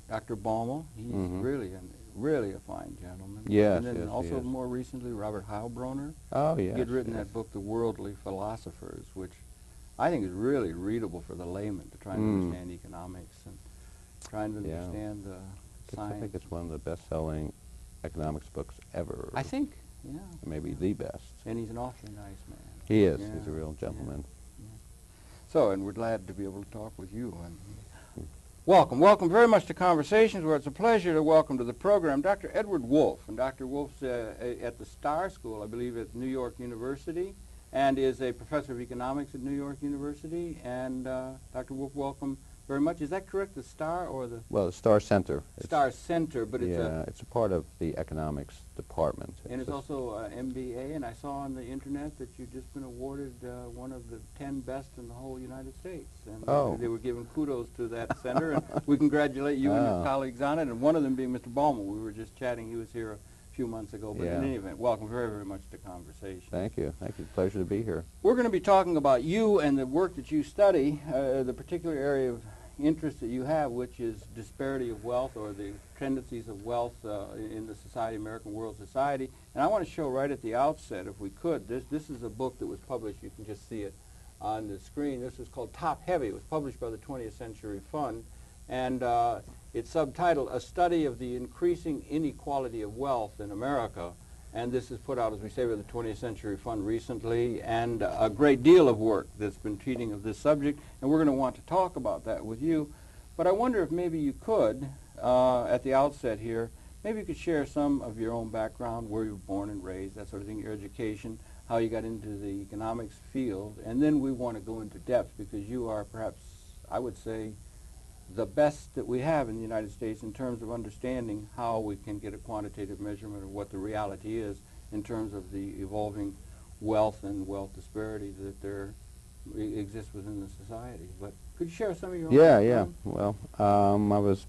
Dr. Baumel. He's really a fine gentleman. Yes, and then yes, also more recently, Robert Howe Broner. Oh, yes. He had written that book, The Worldly Philosophers, which I think is really readable for the layman to try and understand economics and trying to understand science. I think it's one of the best-selling economics books ever. I think, yeah. Maybe the best. And he's an awfully nice man. He is. Yeah. He's a real gentleman. Yeah. So, and we're glad to be able to talk with you. Welcome very much to Conversations, where it's a pleasure to welcome to the program Dr. Edward Wolff. And Dr. Wolff's at the Star School, I believe, at New York University, and is a professor of economics at New York University. And Dr. Wolff, welcome very much. Is that correct, the Star or the? Well, the Star Center. Star Center, but it's it's a part of the economics department. And it's also MBA, and I saw on the internet that you've just been awarded one of the 10 best in the whole United States. And they were giving kudos to that center, and we congratulate you and your colleagues on it, and one of them being Mr. Baumel. We were just chatting. He was here a few months ago, but in any event, welcome very much to Conversation. Thank you. Thank you. Pleasure to be here. We're going to be talking about you and the work that you study, the particular area of interest that you have, which is disparity of wealth, or the tendencies of wealth in the society, American world society. And I want to show right at the outset, if we could, this is a book that was published. You can just see it on the screen. This is called Top Heavy. It was published by the 20th Century Fund, and it's subtitled A Study of the Increasing Inequality of Wealth in America. And this is put out, as we say, by the 20th Century Fund recently, and a great deal of work that's been treating of this subject, and we're going to want to talk about that with you. But I wonder if maybe you could, at the outset here, maybe you could share some of your own background, where you were born and raised, that sort of thing, your education, how you got into the economics field, and then we want to go into depth, because you are perhaps, I would say, the best that we have in the United States in terms of understanding how we can get a quantitative measurement of what the reality is in terms of the evolving wealth and wealth disparity that there exists within the society. But could you share some of your own background? Well, I was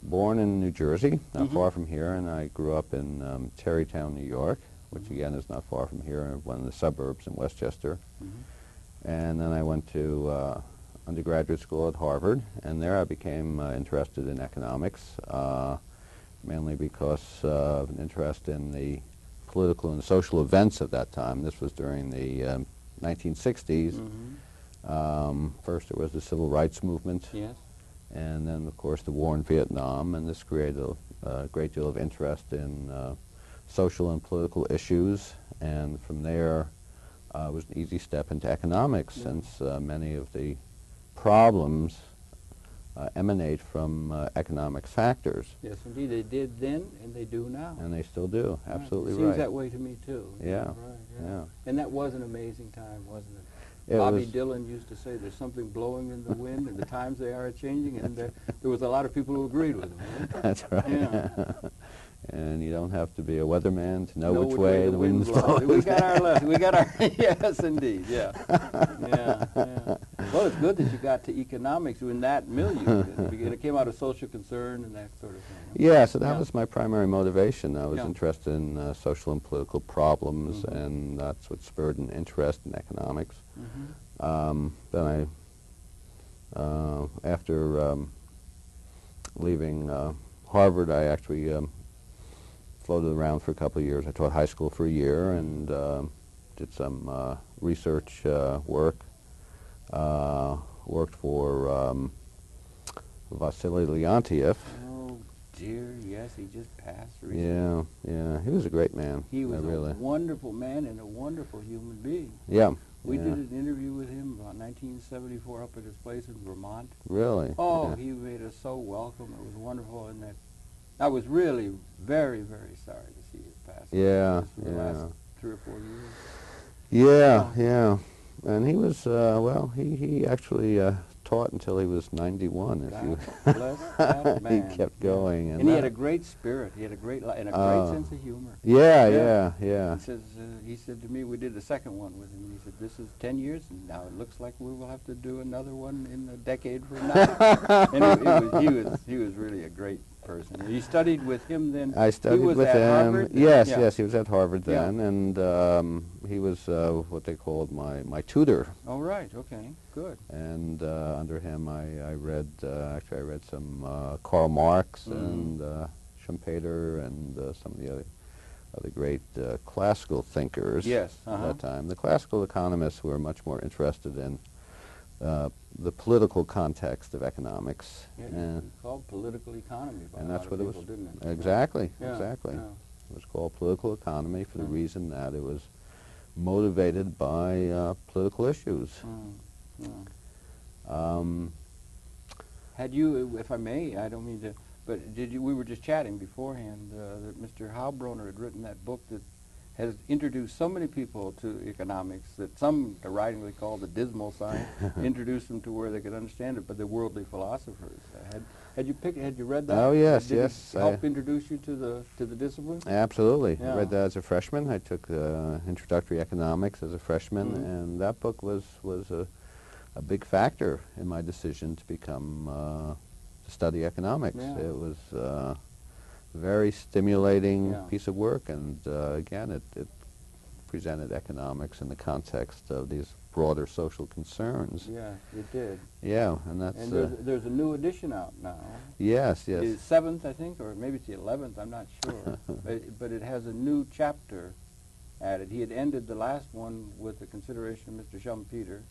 born in New Jersey, not far from here, and I grew up in Tarrytown, New York, which again is not far from here, one of the suburbs in Westchester. And then I went to undergraduate school at Harvard, and there I became interested in economics, mainly because of an interest in the political and social events of that time. This was during the 1960s. First there was the Civil Rights Movement, and then of course the war in Vietnam, and this created a great deal of interest in social and political issues, and from there it was an easy step into economics, since many of the problems emanate from economic factors. Yes, indeed. They did then, and they do now. And they still do. Absolutely right. Seems that way to me, too. Yeah. Right, yeah. And that was an amazing time, wasn't it? It Bobby was. Dylan used to say, there's something blowing in the wind, and the times they are changing, and there was a lot of people who agreed with him. Right? That's right. Yeah. And you don't have to be a weatherman to know which way the wind's blowing. We got our lesson. We got our, yes, indeed, yeah. Well, it's good that you got to economics in that milieu. It came out of social concern and that sort of thing. Yeah, so that was my primary motivation. I was interested in social and political problems, and that's what spurred an interest in economics. Then after leaving Harvard, I actually floated around for a couple of years. I taught high school for a year and did some research work. Worked for Vasily Leontiev. Oh dear, yes, he just passed recently. Yeah, he was a great man. He was really a wonderful man and a wonderful human being. Yeah. We did an interview with him about 1974 up at his place in Vermont. Really? Oh, he made us so welcome. It was wonderful, and I was really very, very sorry to see his passing. Yeah, the last 3 or 4 years. Yeah. And he was, well, he actually taught until he was 91. Bless that man. He kept going. And he had a great spirit. He had a great and a great sense of humor. Yeah. He said to me, we did the second one with him, and he said, this is 10 years, and now it looks like we will have to do another one in a decade from now. And he was really a great person. You studied with him then? I studied with at him. Harvard? Yes, Yeah. yes, he was at Harvard Yeah. then, and he was what they called my tutor. Oh, right. Okay. Good. And under him, I read actually I read some Karl Marx and Schumpeter and some of the other great classical thinkers Yes. at that time. The classical economists were much more interested in the political context of economics. Yeah, and it was called political economy by and a that's lot of what it people, was. didn't it? Exactly, Yeah. exactly. Yeah. It was called political economy for the Mm. reason that it was motivated by political issues. Yeah. Had you, if I may, I don't mean to, but did you? We were just chatting beforehand that Mr. Howe Broner had written that book that has introduced so many people to economics that some deridingly call the dismal science, introduced them to where they could understand it, but they're worldly philosophers. Had you read that? Oh yes, Did yes. it help introduce you to the discipline? Absolutely. Yeah. I read that as a freshman. I took introductory economics as a freshman, and that book was a big factor in my decision to become to study economics. Yeah. It was a very stimulating Yeah. piece of work, and again, it presented economics in the context of these broader social concerns. Yeah, it did. Yeah, and that's And there's a new edition out now. yes, yes. It's 7th, I think, or maybe it's the 11th, I'm not sure. but it has a new chapter added. He had ended the last one with the consideration of Mr. Schumpeter,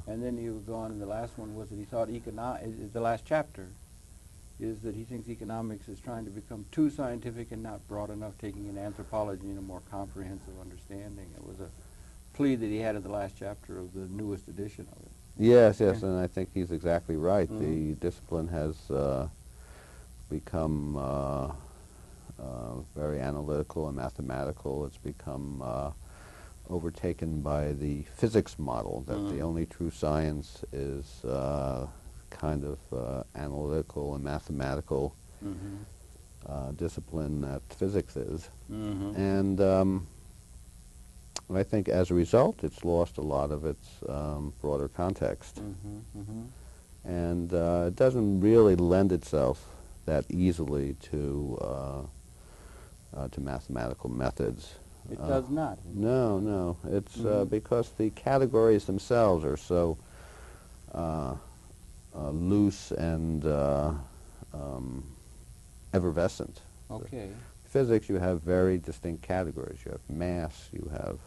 and then he would go on, and the last one was that he thought the last chapter is that he thinks economics is trying to become too scientific and not broad enough, taking in anthropology in a more comprehensive understanding. It was a plea that he had in the last chapter of the newest edition of it. Yes, yes, Yeah. and I think he's exactly right. The discipline has become very analytical and mathematical. It's become overtaken by the physics model that the only true science is kind of analytical and mathematical discipline that physics is. And I think as a result, it's lost a lot of its broader context. And it doesn't really lend itself that easily to mathematical methods. It does not. No, no. It's because the categories themselves are so loose and effervescent. Okay. Physics, you have very distinct categories. You have mass, you have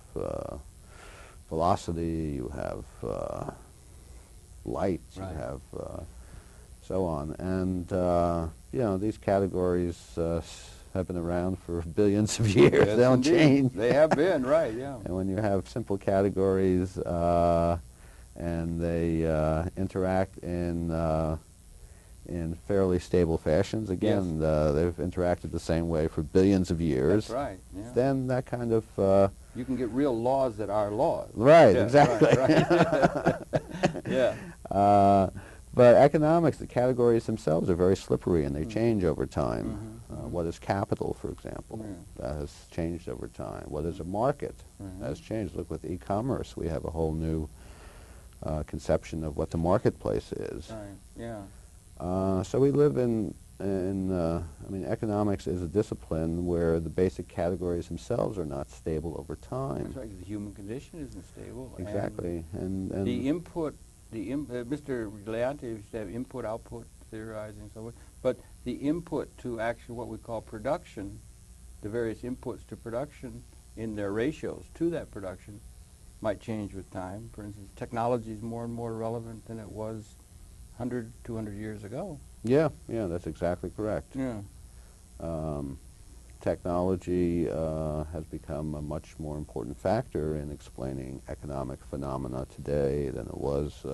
velocity, you have light, Right. you have so on. And, you know, these categories have been around for billions of years. Yes, They don't indeed. change. They have been, right, yeah. And when you have simple categories and they interact in fairly stable fashions, again, they've interacted the same way for billions of years. That's right, yeah. Then that kind of You can get real laws that are laws. right, Yeah, exactly. right. Yeah. But economics, the categories themselves are very slippery and they change over time. What is capital, for example? That has changed over time. What is a market? That has changed. Look, with e-commerce, we have a whole new conception of what the marketplace is. Right, yeah. So we live I mean, economics is a discipline where the basic categories themselves are not stable over time. That's right, the human condition isn't stable. Exactly. And the input, Mr. Leonte used to have input-output theorizing and so forth, but the input to actually what we call production, the various inputs to production in their ratios to that production might change with time. For instance, technology is more and more relevant than it was 100, 200 years ago. yeah, yeah, that's exactly correct. Yeah. Technology has become a much more important factor in explaining economic phenomena today than it was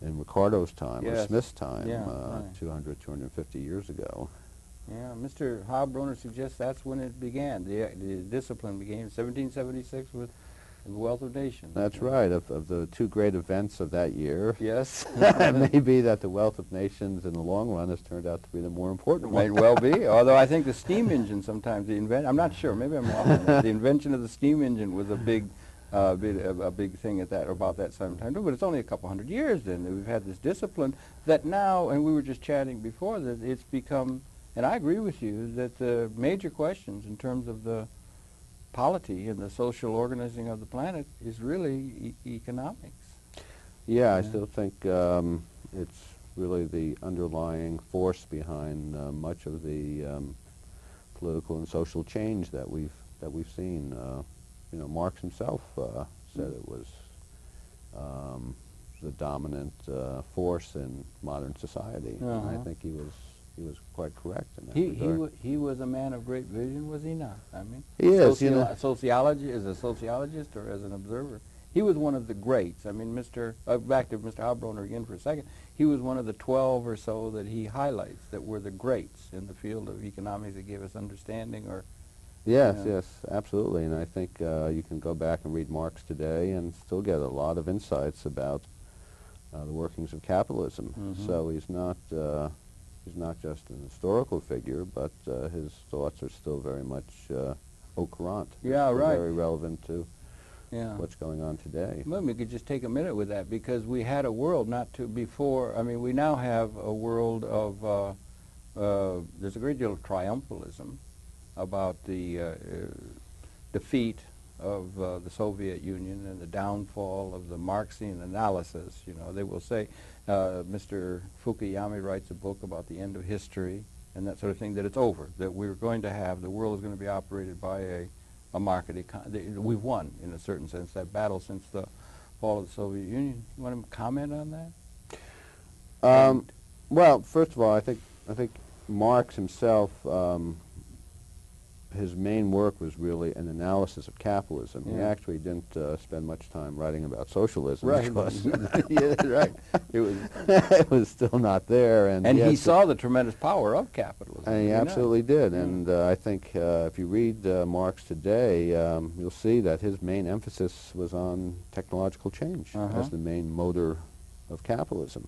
in Ricardo's time or Yes. Smith's time Yeah, right. 200, 250 years ago. Yeah, Mr. Howe Broner suggests that's when it began. The discipline began in 1776 with The Wealth of Nations. That's right. Of the two great events of that year, Yes. it may be that The Wealth of Nations in the long run has turned out to be the more important Might one. well be, although I think the steam engine sometimes, I'm not sure, maybe I'm wrong on that. The invention of the steam engine was a big a big thing at that about that same time. But it's only a couple hundred years then that we've had this discipline that now, and we were just chatting before, that it's become, and I agree with you, that the major questions in terms of the polity and the social organizing of the planet is really economics. Yeah, I still think it's really the underlying force behind much of the political and social change that we've seen. You know, Marx himself said it was the dominant force in modern society. And I think he was quite correct in that regard. He was a man of great vision, was he not? I mean, he is. You know, as a sociologist or as an observer, he was one of the greats. I mean, back to Mr. Howe Broner again for a second. He was one of the 12 or so that he highlights that were the greats in the field of economics that gave us understanding. Or yes, yes, absolutely. And I think you can go back and read Marx today and still get a lot of insights about the workings of capitalism. So he's not just an historical figure, but his thoughts are still very much au courant. Yeah, right. Very relevant to what's going on today. Well, we could just take a minute with that, because we had a world before. I mean, we now have a world of there's a great deal of triumphalism about the defeat of the Soviet Union and the downfall of the Marxian analysis. You know, they will say, Mr. Fukuyama writes a book about the end of history and that sort of thing, that it's over, that we're going to have, the world is going to be operated by a market economy. We've won, in a certain sense, that battle since the fall of the Soviet Union. You want to comment on that? Well, first of all, I think Marx himself, his main work was really an analysis of capitalism. He actually didn't spend much time writing about socialism. Right. Because Yeah, right. it was still not there. And he saw the tremendous power of capitalism. And he absolutely did. And I think if you read Marx today, you'll see that his main emphasis was on technological change as the main motor of capitalism.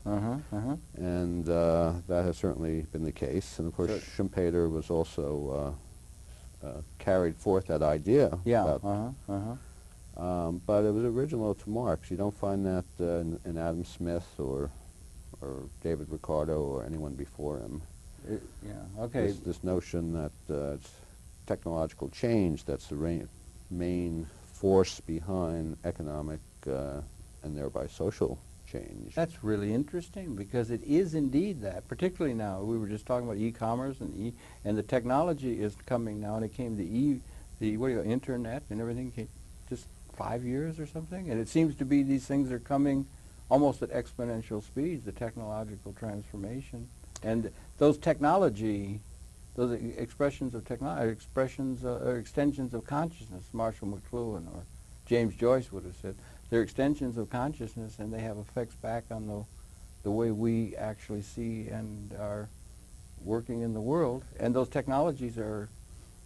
And that has certainly been the case. And of course, Schumpeter was also carried forth that idea. Yeah. But it was original to Marx. You don't find that in Adam Smith or David Ricardo or anyone before him. Okay. This notion that it's technological change that's the main force behind economic and thereby social change. That's really interesting, because it is indeed that, particularly now. We were just talking about e-commerce and the technology is coming now, and it came the internet and everything came just 5 years or something, and it seems to be these things are coming almost at exponential speeds, the technological transformation. And those expressions of technology, extensions of consciousness, Marshall McLuhan or James Joyce would have said, they're extensions of consciousness, and they have effects back on the way we actually see and are working in the world. And those technologies are,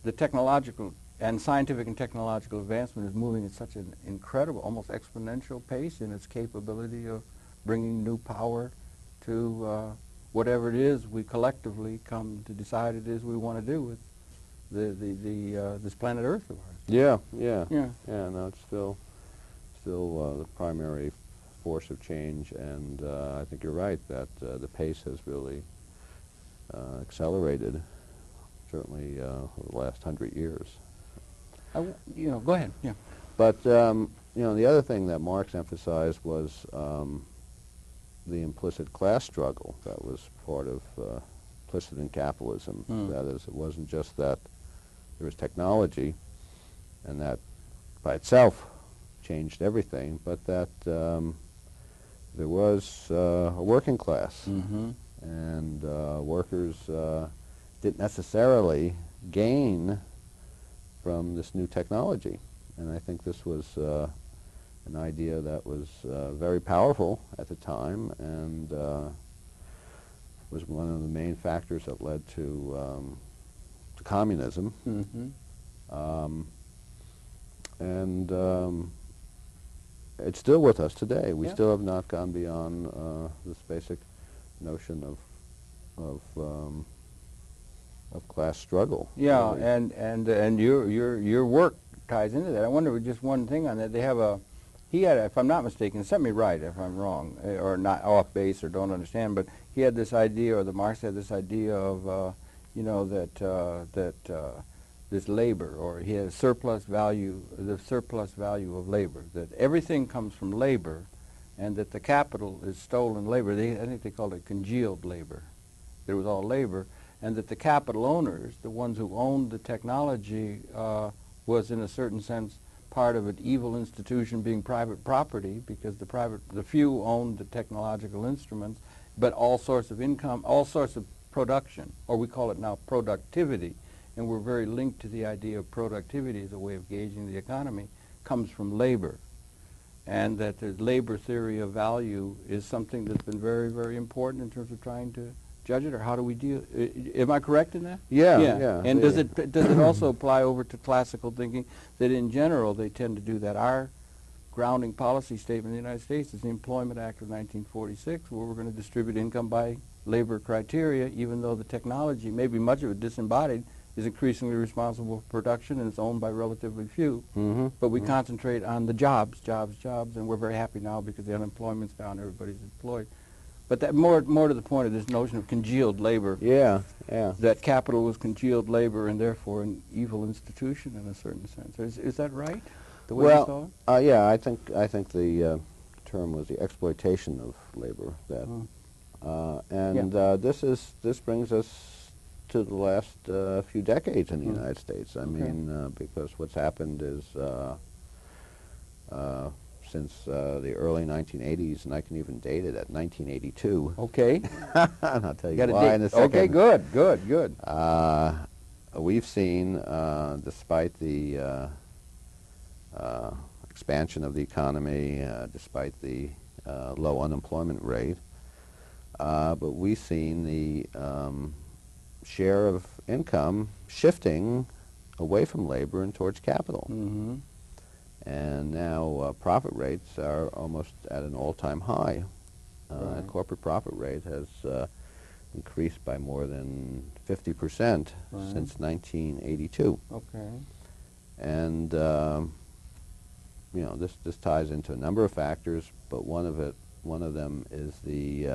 the technological and scientific and technological advancement is moving at such an incredible, almost exponential pace in its capability of bringing new power to whatever it is we collectively come to decide it is we want to do with this planet Earth of ours. Yeah. No, it's still the primary force of change, and I think you're right that the pace has really accelerated, certainly over the last 100 years. Go ahead. Yeah. But the other thing that Marx emphasized was the implicit class struggle that was part of implicit in capitalism. That is, it wasn't just that there was technology, and that by itself changed everything, but that there was a working class, and workers didn't necessarily gain from this new technology. And I think this was an idea that was very powerful at the time, and was one of the main factors that led to communism. And it's still with us today. We still have not gone beyond this basic notion of class struggle. Yeah, really. and your work ties into that. I wonder just one thing on that. They have he had, if I'm not mistaken, set me right if I'm wrong or not off base or don't understand, but he had this idea, or the Marx had this idea of, you know, that this labor, or he has surplus value, the surplus value of labor, that everything comes from labor, and that the capital is stolen labor. I think they called it congealed labor. It was all labor, and that the capital owners, the ones who owned the technology, was in a certain sense part of an evil institution being private property, because the few owned the technological instruments, but all sorts of income, all sorts of production, or we call it now productivity, and we're very linked to the idea of productivity as a way of gauging the economy, comes from labor. And that the labor theory of value is something that's been very, very important in terms of trying to judge it, or how do we deal? Am I correct in that? Yeah. And does it also apply over to classical thinking, that in general they tend to do that? Our grounding policy statement in the United States is the Employment Act of 1946, where we're going to distribute income by labor criteria, even though the technology, maybe much of it disembodied, is increasingly responsible for production, and it's owned by relatively few. Mm-hmm. But we concentrate on the jobs, and we're very happy now because the unemployment's down, everybody's employed. But that more to the point of this notion of congealed labor. Yeah. That capital was congealed labor, and therefore an evil institution in a certain sense. Is that right? The way you saw it? Yeah. I think the term was the exploitation of labor. This brings us to the last few decades in the United States. I mean, because what's happened is since the early 1980s, and I can even date it at 1982. Okay. And I'll tell you why in a second. Okay, good. We've seen, despite the expansion of the economy, despite the low unemployment rate, but we've seen the share of income shifting away from labor and towards capital. Mm-hmm. And now profit rates are almost at an all-time high. Right. Corporate profit rate has increased by more than 50% since 1982. Okay. And you know, this ties into a number of factors, but one of them is the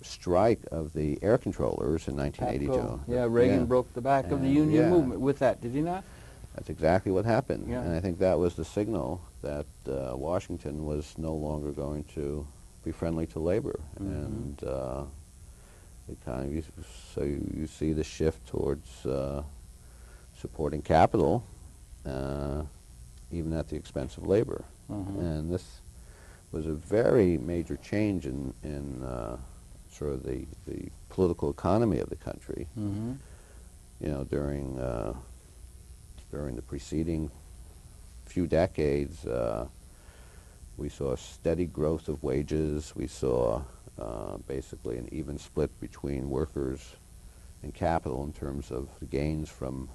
strike of the air controllers in 1982. Yeah, Reagan broke the back of the union movement with that, did he not? That's exactly what happened. Yeah. And I think that was the signal that Washington was no longer going to be friendly to labor. And so you see the shift towards supporting capital, even at the expense of labor. And this was a very major change in sort of the political economy of the country. You know, during the preceding few decades, we saw a steady growth of wages. We saw basically an even split between workers and capital in terms of the gains from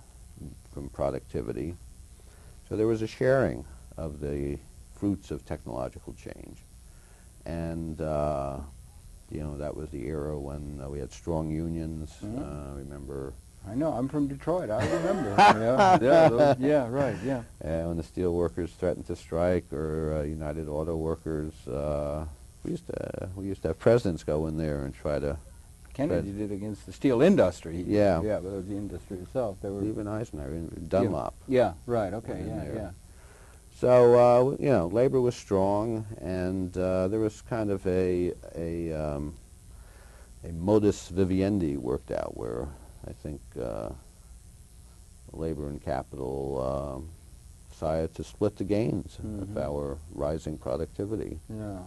productivity. So there was a sharing of the fruits of technological change. And you know, that was the era when we had strong unions. Remember? I know. I'm from Detroit. I remember. Yeah. When the steel workers threatened to strike, or United Auto Workers, we used to have presidents go in there and try to. Kennedy did against the steel industry. Yeah. But it was the industry itself. Even Eisenhower, Dunlop. Yeah. Right. Okay. Yeah. So you know, labor was strong, and there was kind of a modus vivendi worked out, where I think labor and capital decided to split the gains of our rising productivity. Yeah.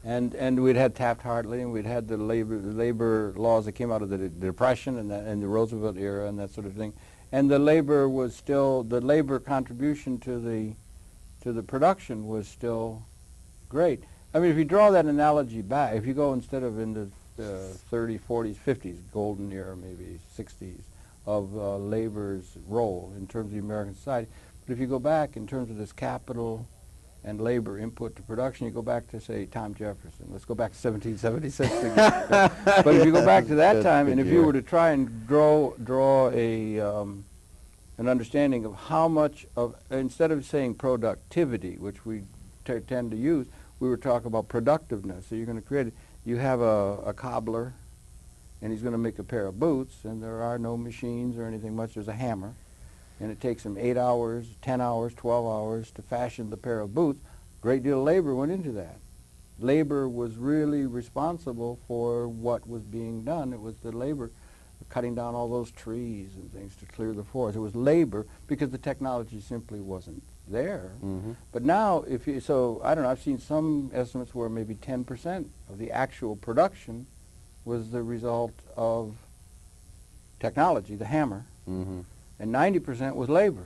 And we'd had Taft-Hartley, and we'd had the labor laws that came out of the Depression and the Roosevelt era and that sort of thing. And the labor was still, the labor contribution to the production was still great. I mean, if you draw that analogy back, if you go instead of in the 30s, 40s, 50s, golden era, maybe 60s, of labor's role in terms of the American society, but if you go back in terms of this capital and labor input to production, you go back to, say, Thomas Jefferson. Let's go back to 1776 again. But if you go back to that time, and if you were to try and draw a an understanding of how much of, instead of saying productivity, which we tend to use, we were talking about productiveness. So you're going to create, you have a cobbler, and he's going to make a pair of boots, and there are no machines or anything much. There's a hammer, and it takes him 8 hours, 10 hours, 12 hours to fashion the pair of boots. A great deal of labor went into that. Labor was really responsible for what was being done. It was the labor cutting down all those trees and things to clear the forest. It was labor because the technology simply wasn't there. Mm-hmm. But now, if you, so I don't know, I've seen some estimates where maybe 10% of the actual production was the result of technology, the hammer, Mm-hmm. and 90% was labor,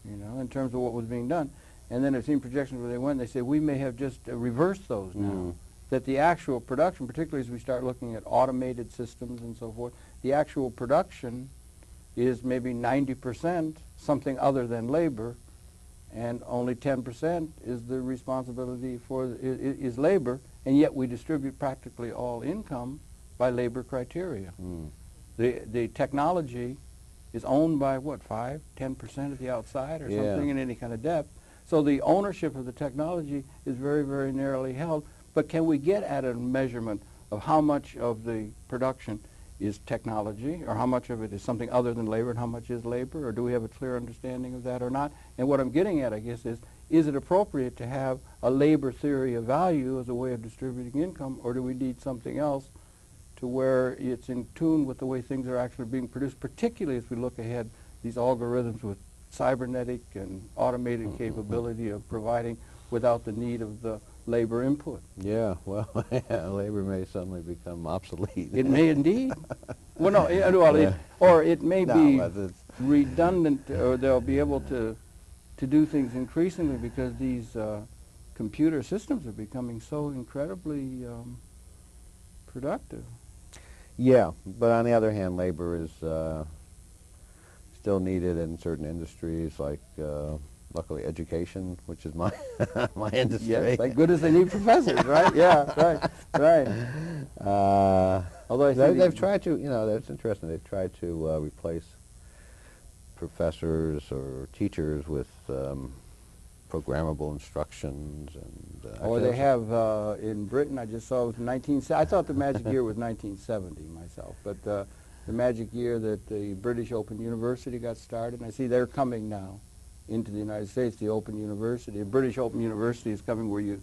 you know, in terms of what was being done. And then I've seen projections where they went, they say we may have just reversed those now. That the actual production, particularly as we start looking at automated systems and so forth, the actual production is maybe 90% something other than labor, and only 10% is the responsibility for, is labor, and yet we distribute practically all income by labor criteria. Mm. The technology is owned by what, 5, 10% of the outside or something in any kind of depth. So the ownership of the technology is very, very narrowly held. But can we get at a measurement of how much of the production is technology, or how much of it is something other than labor, and how much is labor, or do we have a clear understanding of that or not? And what I'm getting at, I guess, is it appropriate to have a labor theory of value as a way of distributing income, or do we need something else to where it's in tune with the way things are actually being produced, particularly as we look ahead, these algorithms with cybernetic and automated capability of providing without the need of the labor input. Yeah, well, labor may suddenly become obsolete. It may indeed. Well, no, or it may be redundant, or they'll be able to do things increasingly because these computer systems are becoming so incredibly productive. Yeah, but on the other hand, labor is still needed in certain industries, like luckily education, which is my my industry. Yes, thank goodness they need professors, right? Yeah, right. Although they've tried to, you know, that's interesting. They've tried to replace professors or teachers with programmable instructions, and or they have in Britain. I just saw it was I thought the magic year was 1970 myself, but the magic year that the British Open University got started, and I see they're coming now into the United States, the Open University. The British Open University is coming where you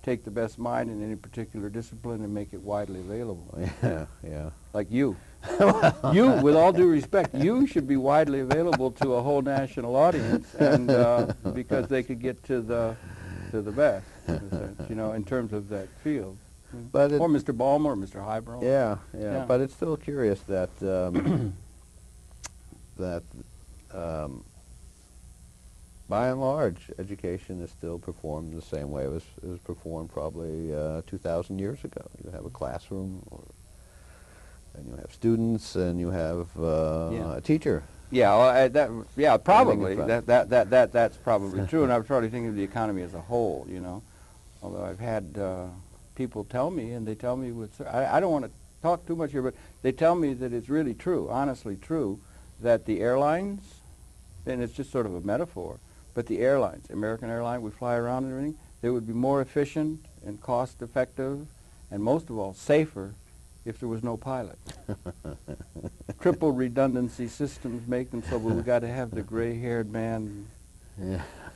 take the best mind in any particular discipline and make it widely available. Yeah, yeah. Like you. You, with all due respect, you should be widely available to a whole national audience, and because they could get to the best, in a sense, you know, in terms of that field. But or Mr. Balmer or Mr. Howe Broner. Yeah. But it's still curious that by and large, education is still performed the same way it was performed probably 2,000 years ago. You have a classroom, and you have students, and you have a teacher. Yeah, well, probably that's probably true. And I was probably thinking of the economy as a whole, you know. Although I've had people tell me, and they tell me I don't want to talk too much here, but they tell me that it's really true, honestly true, that the airlines, and it's just sort of a metaphor, but the airlines, American Airline, we fly around and everything, they would be more efficient and cost effective, and most of all, safer if there was no pilot. Triple redundancy systems make them so we got to have the gray-haired man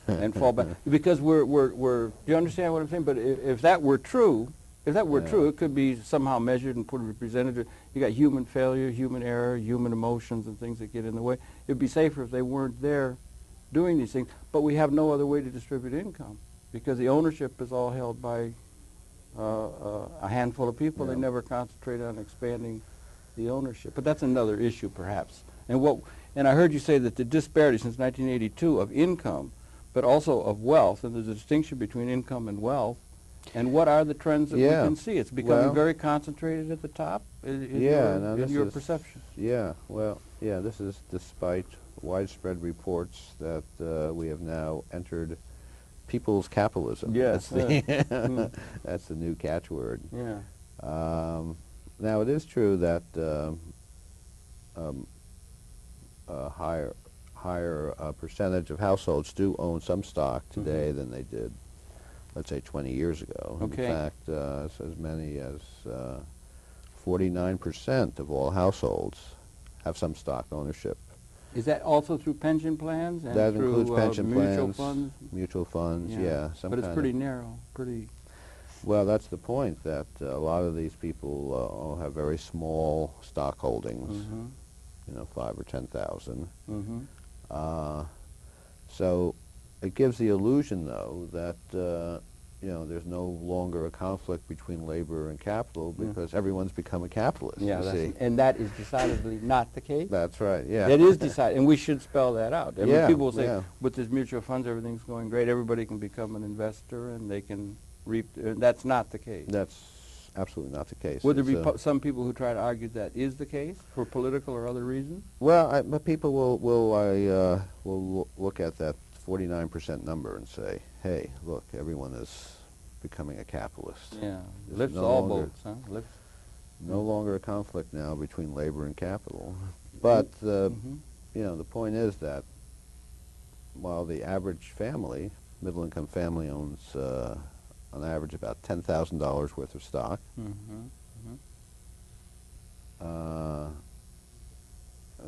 and fall back. Because we're do you understand what I'm saying? But if that were true, it could be somehow measured and presented. You got human failure, human error, human emotions and things that get in the way. It'd be safer if they weren't there doing these things. But we have no other way to distribute income because the ownership is all held by a handful of people. They never concentrate on expanding the ownership. But that's another issue, perhaps. And I heard you say that the disparity since 1982 of income, but also of wealth, and there's a distinction between income and wealth. And what are the trends that we can see? It's becoming very concentrated at the top in your perception. Yeah, well, this is despite widespread reports that we have now entered people's capitalism. Yes. That's the new catchword. Yeah. Now, it is true that a higher percentage of households do own some stock today than they did, let's say, 20 years ago. Okay. In fact, as many as 49% of all households have some stock ownership. Is that also through pension plans and That through includes pension mutual plans, funds? mutual funds, yeah. But it's pretty narrow, pretty... Well, that's the point, that a lot of these people all have very small stock holdings, you know, 5 or 10,000. So it gives the illusion, though, that you know, there's no longer a conflict between labor and capital because everyone's become a capitalist. Yeah, you see. and that is decidedly not the case. That's right. Yeah. It is decided, and we should spell that out. I mean, people will say, yeah. with this mutual funds, everything's going great. Everybody can become an investor, and they can reap. That's not the case. That's absolutely not the case. Would there be some people who try to argue that is the case for political or other reasons? Well, but people will look at that 49% number and say, "Hey, look, everyone is becoming a capitalist." Yeah, There's lifts no all longer- boats, huh? Lifts. No longer a conflict now between labor and capital. But you know, the point is that while the average family, middle-income family, owns on average about $10,000 worth of stock,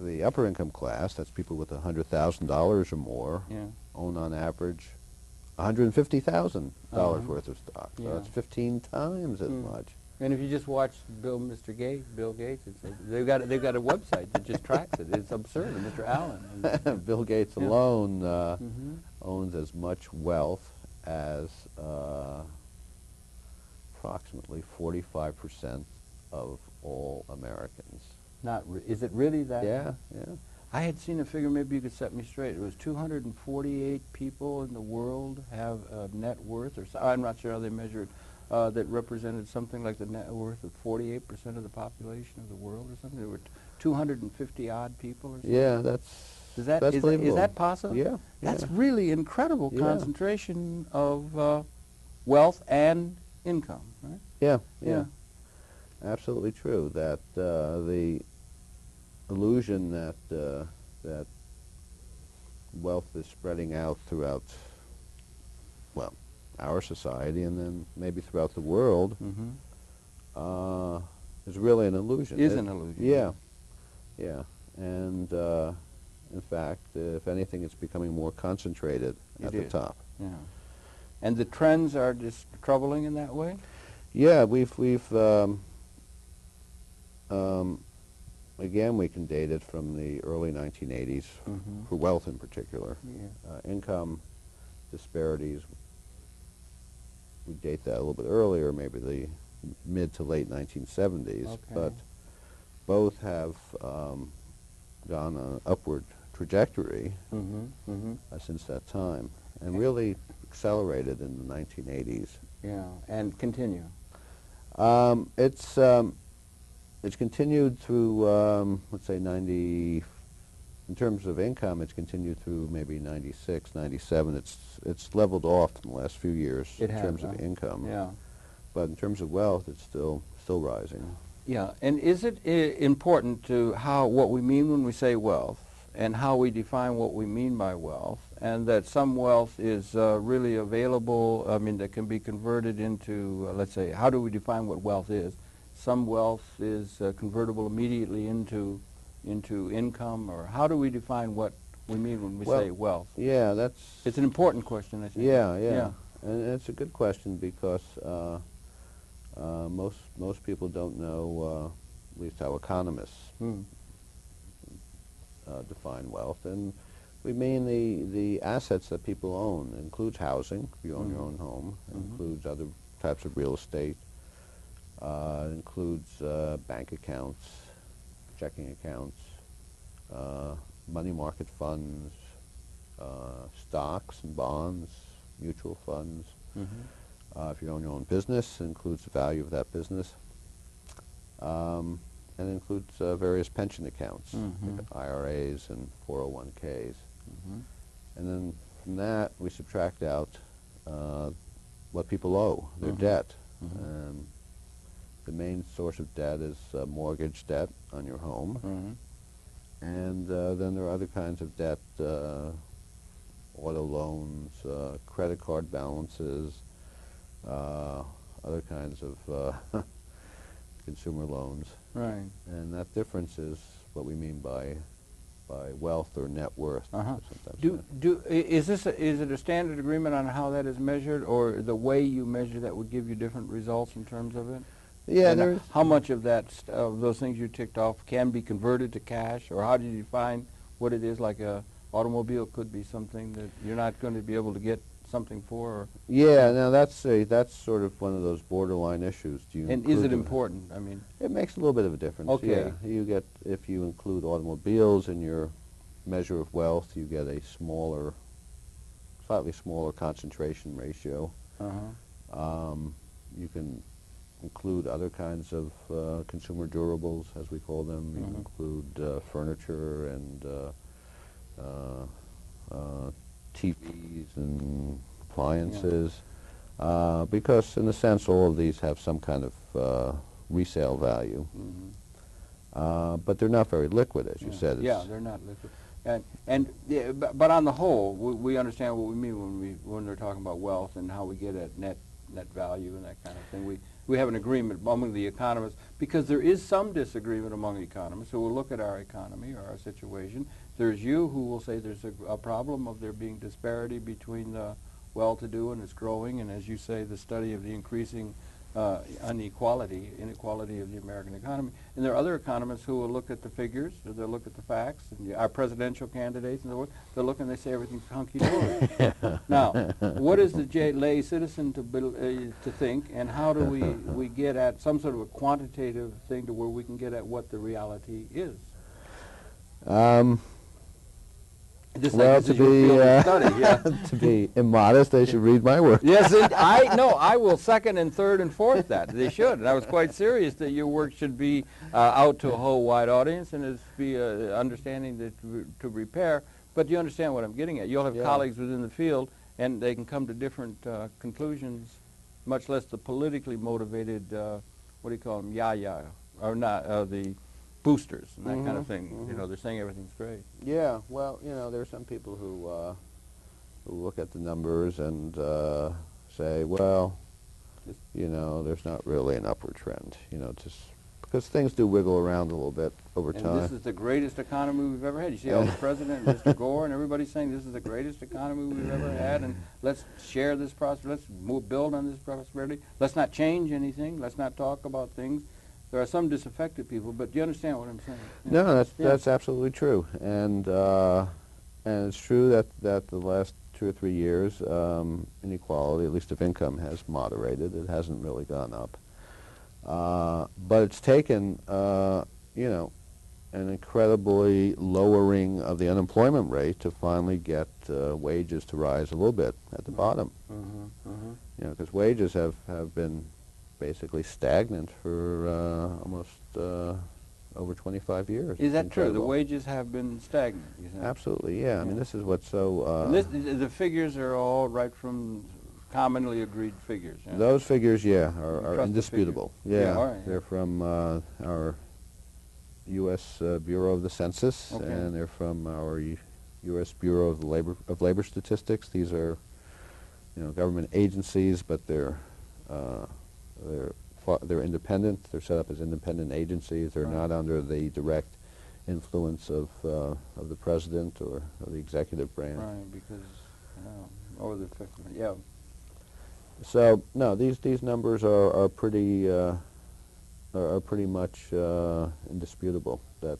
the upper income class, that's people with $100,000 or more, own on average $150,000 worth of stock. So that's 15 times as much. And if you just watch Bill Gates, they've got a website that just tracks it. It's absurd. And Mr. Allen. Bill Gates alone owns as much wealth as approximately 45% of all Americans. Is it really that? Yeah, yeah. I had seen a figure, maybe you could set me straight. It was 248 people in the world have a net worth, or I'm not sure how they measured, that represented something like the net worth of 48% of the population of the world or something. There were 250 odd people or something. Yeah, that's believable. Is that possible? Yeah. That's really incredible concentration of wealth and income, right? Yeah. Absolutely true. That the illusion that that wealth is spreading out throughout, well, our society and then maybe throughout the world is really an illusion. Is an illusion. Yeah. And in fact, if anything, it's becoming more concentrated at the top. Yeah. And the trends are just troubling in that way? Yeah, we've again, we can date it from the early 1980s for wealth in particular. Income disparities, we date that a little bit earlier, maybe the mid to late 1970s, but both have gone on an upward trajectory since that time, and really accelerated in the 1980s. Yeah, and continue. It's continued through, let's say, in terms of income, it's continued through maybe 96, 97. It's leveled off in the last few years in terms of income. Yeah. But in terms of wealth, it's still rising. Yeah, and is it important to what we mean when we say wealth and how we define what we mean by wealth, and that some wealth is really available, I mean, that can be converted into, let's say, how do we define what wealth is? Some wealth is convertible immediately into income, or how do we define what we mean when we say wealth? Yeah, it's an important question, I think. Yeah. And it's a good question because most people don't know, at least how economists define wealth, and we mean the assets that people own. It includes housing, if you own your own home. It includes other types of real estate. It includes bank accounts, checking accounts, money market funds, stocks and bonds, mutual funds. If you own your own business, it includes the value of that business. And it includes various pension accounts, like IRAs and 401ks. And then from that, we subtract out what people owe, their Mm-hmm. debt. Mm-hmm. The main source of debt is mortgage debt on your home. Mm-hmm. And then there are other kinds of debt, auto loans, credit card balances, other kinds of consumer loans. Right. And that difference is what we mean by wealth or net worth. Uh-huh. Sometimes Is it a standard agreement on how that is measured, or the way you measure that would give you different results in terms of it? yeah, And there's how much of that of those things you ticked off can be converted to cash, or how do you define what it is? Like a automobile could be something that you're not going to be able to get something for. Or, yeah. Now that's sort of one of those borderline issues. Do you and is include it them? important? I mean, It makes a little bit of a difference. Okay. Yeah, you get, if you include automobiles in your measure of wealth, you get a slightly smaller concentration ratio. uh-huh. You can include other kinds of consumer durables, as we call them. You Mhm. include furniture and TVs and appliances, because in a sense all of these have some kind of resale value. Mm-hmm. But they're not very liquid, as you said. Yeah, they're not liquid. Yeah, but on the whole, we understand what we mean when we're talking about wealth and how we get at net value and that kind of thing. We have an agreement among the economists, because there is some disagreement among economists who will look at our economy or our situation. There's you who will say there's a problem of there being disparity between the well-to-do and it's growing, and as you say, the study of the increasing inequality of the American economy. And there are other economists who will look at the figures, or they'll look at the facts, and our presidential candidates and so forth. They'll look and they say everything's hunky-dory. Now, what is the lay citizen to think, and how do we get at some sort of a quantitative thing to where we can get at what the reality is? Just Well, like this is your field of study, yeah. to be immodest, they should read my work. Yes, I will second and third and fourth that. They should. And I was quite serious that your work should be out to a whole wide audience, and it's be understanding that to repair. But you understand what I'm getting at. You'll have colleagues within the field, and they can come to different conclusions, much less the politically motivated, what do you call them, or not, the boosters and that kind of thing. You know, they're saying everything's great. Yeah, well, there are some people who look at the numbers and say, well, there's not really an upward trend, just because things do wiggle around a little bit over time. And this is the greatest economy we've ever had. You see all the president, Mr. Gore, and everybody's saying this is the greatest economy we've ever had, and let's share this prosperity, let's build on this prosperity. Let's not change anything. Let's not talk about things. There are some disaffected people, but do you understand what I'm saying? Yeah. No, that's absolutely true, and it's true that the last 2 or 3 years, inequality, at least of income, has moderated. It hasn't really gone up, but it's taken an incredibly lowering of the unemployment rate to finally get wages to rise a little bit at the bottom. Because wages have been basically stagnant for almost over 25 years. Is that true? The wages have been stagnant, you think? Absolutely, yeah. I mean, this is what's so... the figures are all right from commonly agreed figures. Yeah? Those figures, are indisputable. Yeah, all right, They're from our U.S. Bureau of the Census, Okay. and they're from our U.S. Bureau of Labor Statistics. These are, government agencies, but they're independent. They're set up as independent agencies. They're not under the direct influence of the president or the executive branch. Right, because yeah. So no, these numbers are pretty much indisputable. That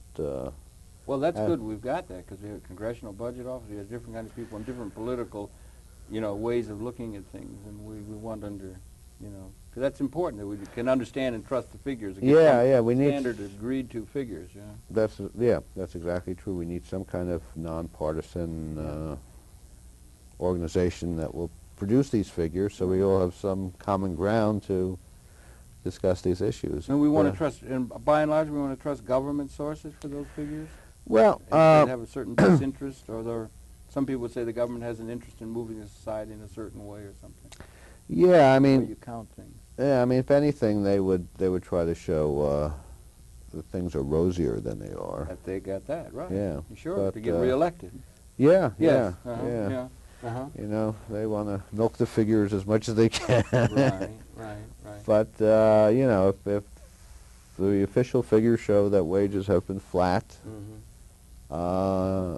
well, that's good. We've got that because we have a congressional budget office. We have different kinds of people and different political, ways of looking at things, and we want under. Because that's important that we can understand and trust the figures. We need standard agreed-to figures. Yeah. That's exactly true. We need some kind of nonpartisan organization that will produce these figures, so we all have some common ground to discuss these issues. And we want to trust, and by and large, we want to trust government sources for those figures. Well, they have a certain disinterest, or Some people would say the government has an interest in moving the society in a certain way or something. Yeah, I The way mean, you count things. yeah, I mean, if anything, they would try to show that things are rosier than they are. That they got that, right. Yeah. Sure, but, to get reelected. Yeah, Yes. yeah. Uh-huh. You know, they want to milk the figures as much as they can. Right. But, you know, if the official figures show that wages have been flat, Mm-hmm.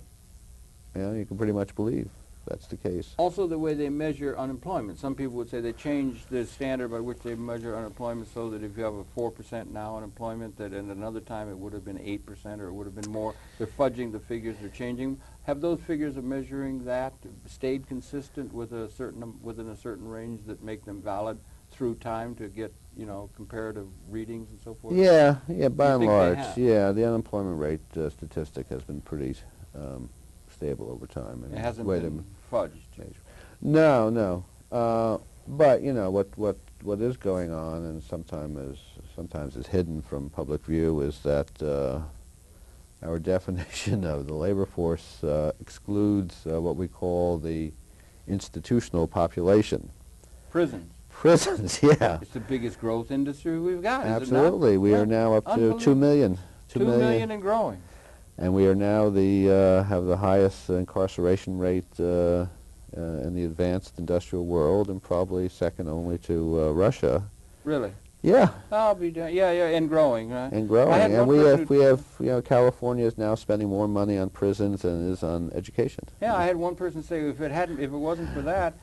you know, you can pretty much believe that's the case. Also, the way they measure unemployment. Some people would say they changed the standard by which they measure unemployment so that if you have a 4% now unemployment, that at another time it would have been 8% or it would have been more. They're fudging the figures, they're changing. Have those figures of measuring that stayed consistent with a certain within a certain range that make them valid through time to get, you know, comparative readings and so forth? Yeah, by You and think they large, have? yeah, the unemployment rate statistic has been pretty stable over time. I mean, It hasn't the way been fudged. No. But you know what is going on, and sometimes is hidden from public view, is that our definition of the labor force excludes what we call the institutional population. Prisons. Prisons, yeah. It's the biggest growth industry we've got, is it not? Absolutely. We are now up to 2 million. 2 million and growing. And we are now have the highest incarceration rate in the advanced industrial world, and probably second only to Russia. Really? Yeah. I'll be done. Yeah, and growing, right? And growing. I had And one person we have, you know, California is now spending more money on prisons than it is on education. Yeah, I had one person say if it wasn't for that,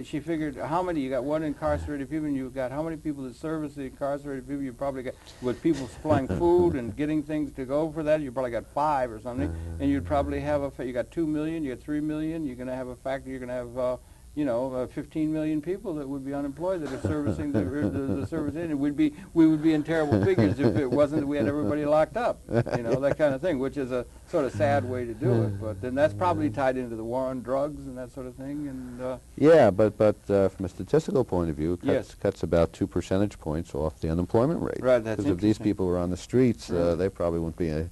she figured how many, you got one incarcerated people and you've got how many people that service the incarcerated people, you probably got, with people supplying food and getting things to go for that, you probably got 5 or something, and you'd probably have you got 2 million, you got 3 million, you're going to have a factory, you're going to have, you know, 15 million people that would be unemployed that are servicing the service in. We would be in terrible figures if it wasn't that we had everybody locked up, you know, that kind of thing, which is a sort of sad way to do it. But then that's probably tied into the war on drugs and that sort of thing. And yeah, but from a statistical point of view, it cuts about 2 percentage points off the unemployment rate. Right, that's because if these people were on the streets, they probably wouldn't be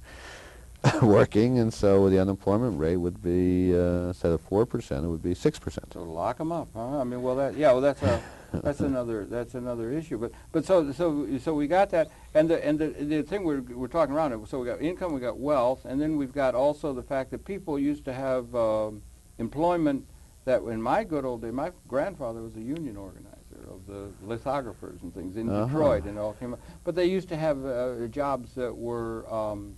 working, and so the unemployment rate would be instead of 4%, it would be 6%. So lock them up, huh? I mean, well, that's another issue. But so we got that, and the thing we're talking around it. So we got income, we got wealth, and then we've got also the fact that people used to have employment. That in my good old day, my grandfather was a union organizer of the lithographers and things in Detroit, and all came up. But they used to have jobs that were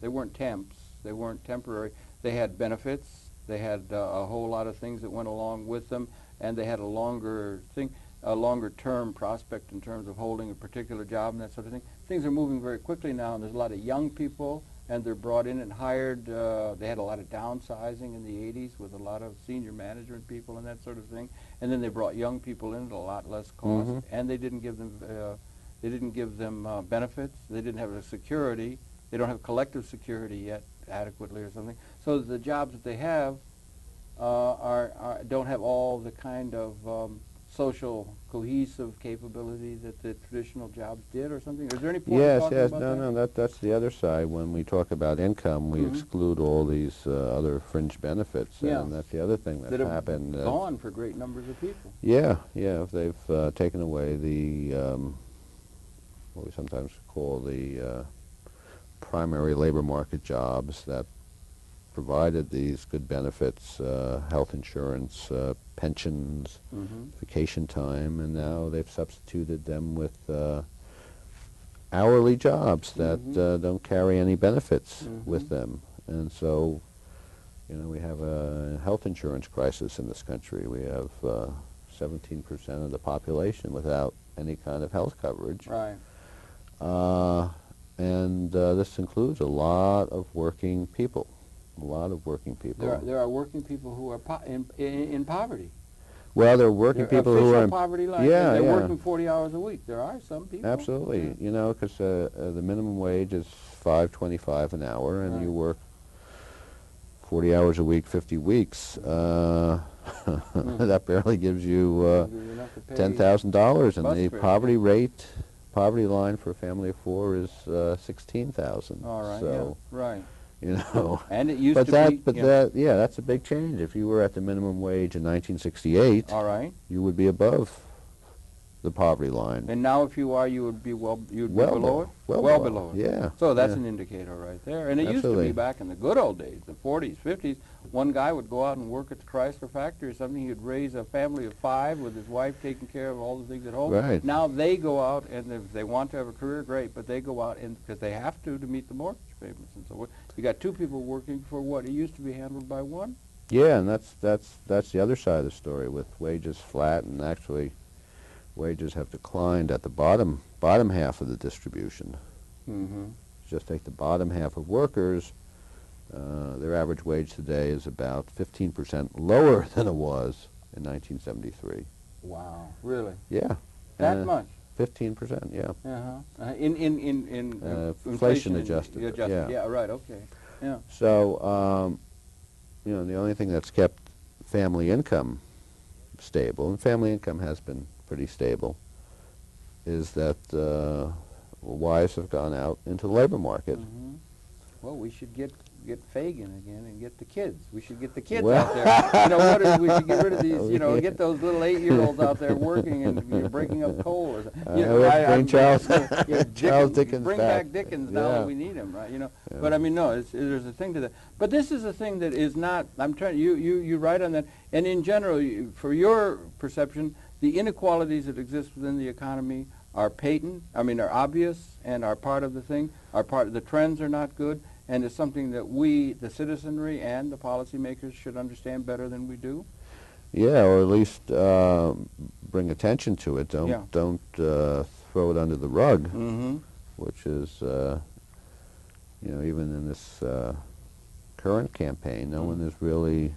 they weren't temps. They weren't temporary. They had benefits. They had a whole lot of things that went along with them, and they had a longer term prospect in terms of holding a particular job and that sort of thing. Things are moving very quickly now, and there's a lot of young people, and they're brought in and hired. They had a lot of downsizing in the 80s with a lot of senior management people and that sort of thing, and then they brought young people in at a lot less cost, and they didn't give them benefits. They didn't have a security. They don't have collective security yet adequately or something. So the jobs that they have don't have all the kind of social cohesive capability that the traditional jobs did or something? Is there any point in talking about that? No, that's the other side. When we talk about income, we exclude all these other fringe benefits, and that's the other thing that happened. Gone for great numbers of people. Yeah, they've taken away the, what we sometimes call the primary labor market jobs that provided these good benefits, health insurance, pensions, vacation time, and now they've substituted them with hourly jobs that don't carry any benefits with them. And so, you know, we have a health insurance crisis in this country. We have 17% of the population without any kind of health coverage. Right. And this includes a lot of working people. A lot of working people. There are working people who are in poverty. Well, there are working people who are in poverty line. Yeah, they're working 40 hours a week. There are some people. Absolutely. Yeah. You know, because the minimum wage is $5.25 an hour, and you work 40 hours a week, 50 weeks. That barely gives you $10,000, and the poverty line for a family of 4 is $16,000. All right. So, right. you know. And it used But to that, be. but that, yeah, that's a big change. If you were at the minimum wage in 1968, All right. you would be above the poverty line. And now, if you are, you would be well below it. Well below it. Yeah. So that's yeah. an indicator right there. And it Absolutely. used to be back in the good old days, the 40s, 50s. One guy would go out and work at the Chrysler factory or something. He'd raise a family of 5 with his wife taking care of all the things at home. Right. Now they go out, and if they want to have a career, great. But they go out and because they have to meet the mortgage payments and so forth. You got 2 people working for what it used to be handled by 1. Yeah, and that's the other side of the story, with wages flat, and actually wages have declined at the bottom half of the distribution. Mm-hmm. Just take the bottom half of workers, their average wage today is about 15% lower than it was in 1973. Wow. Really? Yeah. That much? 15%, yeah. Uh-huh. In Inflation adjusted. Adjusted. Yeah. Right. Okay. Yeah. So, you know, the only thing that's kept family income stable, and family income has been pretty stable, is that wives have gone out into the labor market. Mm-hmm. Well, we should get Fagin again and get the kids. We should get the kids Well, out there. You know, we should get rid of these, you know, get those little 8-year-olds out there working and breaking up coal. Or something. You know, bring Charles, Charles Dickens bring back Dickens now Yeah. that we need him, right? You know, Yeah. but I mean, no, there's a thing to that. But this is a thing that is not. I'm trying. You write on that, and in general, for your perception, the inequalities that exist within the economy are patent. I mean, are obvious and are part of the thing. Are part of the trends are not good. And it's something that we, the citizenry and the policymakers, should understand better than we do. Yeah, or at least bring attention to it. Don't throw it under the rug, Mm-hmm. which is, you know, even in this current campaign, no one is really